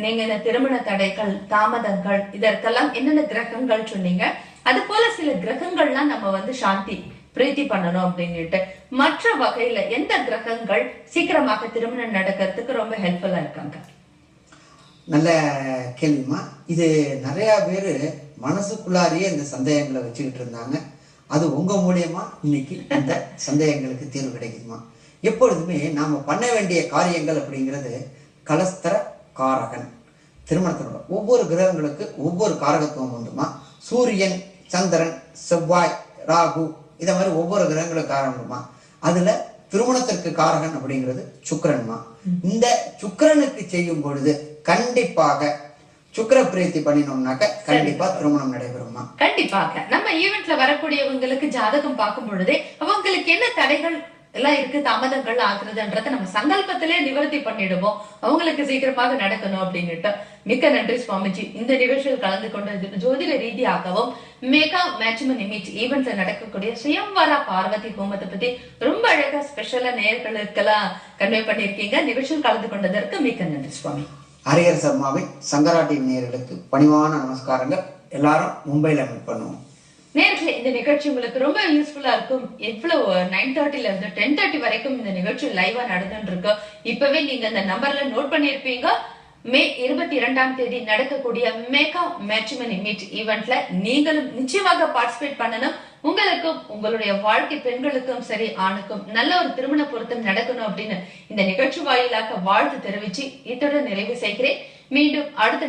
நீங்க இந்த திருமண தடைகள், தாமதங்கள் இதற்கெல்லாம் என்னென்ன கிரகங்கள் சொன்னீங்க. அது போல சில கிரகங்கள்லாம் நம்ம சாந்தி பிரீத்தி பண்ணணும் அப்படின்னுட்டு மற்ற வகையில எந்த கிரகங்கள் சீக்கிரமாக திருமணம் நடக்கிறதுக்கு ரொம்ப ஹெல்ப்ஃபுல்லா இருக்காங்க? நல்ல கேள்விமா. இது நிறைய பேரு மனசுக்குள்ளாரியே இந்த சந்தேகங்களை வச்சுக்கிட்டு இருந்தாங்க. அது உங்க மூலியமா இன்னைக்கு இந்த சந்தேகங்களுக்கு தீர்வு கிடைக்குதுமா. எப்பொழுதுமே நாம பண்ண வேண்டிய காரியங்கள் அப்படிங்கிறது கலஸ்தர காரகன். திருமணத்தினோட ஒவ்வொரு கிரகங்களுக்கு ஒவ்வொரு காரகத்துவம் உண்டுமா. சூரியன், சந்திரன், செவ்வாய், ராகு இத மாதிரி ஒவ்வொரு கிரகங்களுக்கு காரணமா. அதுல திருமணத்திற்கு காரகன் அப்படிங்கிறது சுக்கிரன்மா. இந்த சுக்கிரனுக்கு செய்யும் பொழுது கண்டிப்பாக சுக்கிர பிரீத்தி பண்ணினோம்னாக்க கண்டிப்பா திருமணம் நடைபெறுமா. கண்டிப்பாக நம்ம ஈவென்ட்ல வரக்கூடியவங்களுக்கு ஜாதகம் பார்க்கும் பொழுதே அவங்களுக்கு என்ன தடைகள் எல்லாம் இருக்கு, தாமதங்கள் ஆகுறதுன்றத நம்ம சங்கல்பத்திலே நிவர்த்தி பண்ணிடுவோம். அவங்களுக்கு சீக்கிரமாக நடக்கணும் அப்படின்னுட்டு. மிக்க நன்றி சுவாமிஜி. இந்த நிகழ்ச்சியில் கலந்து கொண்டு ஜோதிட ரீதியாகவும் மெகா மேட்ச்மன் இமேஜ் ஈவென்ட்ல நடக்கக்கூடிய சுயம்வர பார்வதி ஹோமத்தை பத்தி ரொம்ப அழகா ஸ்பெஷலா நேயர்களுக்கெல்லாம் கன்வே பண்ணிருக்கீங்க. நிகழ்ச்சியில் கலந்து கொண்டதற்கு மிக்க நன்றி சுவாமி. ஹரிஹர் சர்மாவின் சங்கரா டிவி நேயர்களுக்கு பணிவான நமஸ்காரங்கள். எல்லாரும் மும்பைல மீட் பண்ணுவோம். நேர்களே, இந்த நிகழ்ச்சி உங்களுக்கு ரொம்ப யூஸ்ஃபுல்லா இருக்கும். எவ்வளவு 9:30 இருந்து 10:30 வரைக்கும் இந்த நிகழ்ச்சி லைவா நடந்துட்டு இருக்கு. இப்பவே நீங்க இந்த நம்பர்ல நோட் பண்ணிருப்பீங்க. மே 22ஆம் தேதி நடக்கக்கூடிய மெகா மேட்ச்மன் இமேஜ் ஈவென்ட்ல நீங்களும் நிச்சயமாக பார்ட்டிசிபேட் பண்ணணும். உங்களுக்கும் உங்களுடைய வாழ்க்கை பெண்களுக்கும் சரி ஆணுக்கும் நல்ல ஒரு திருமண பொருத்தம் நடக்கணும் அப்படின்னு இந்த நிகழ்ச்சி வாயிலாக வாழ்த்து தெரிவிச்சு இத்துடன் நிறைவு செய்கிறேன். மீண்டும் அடுத்த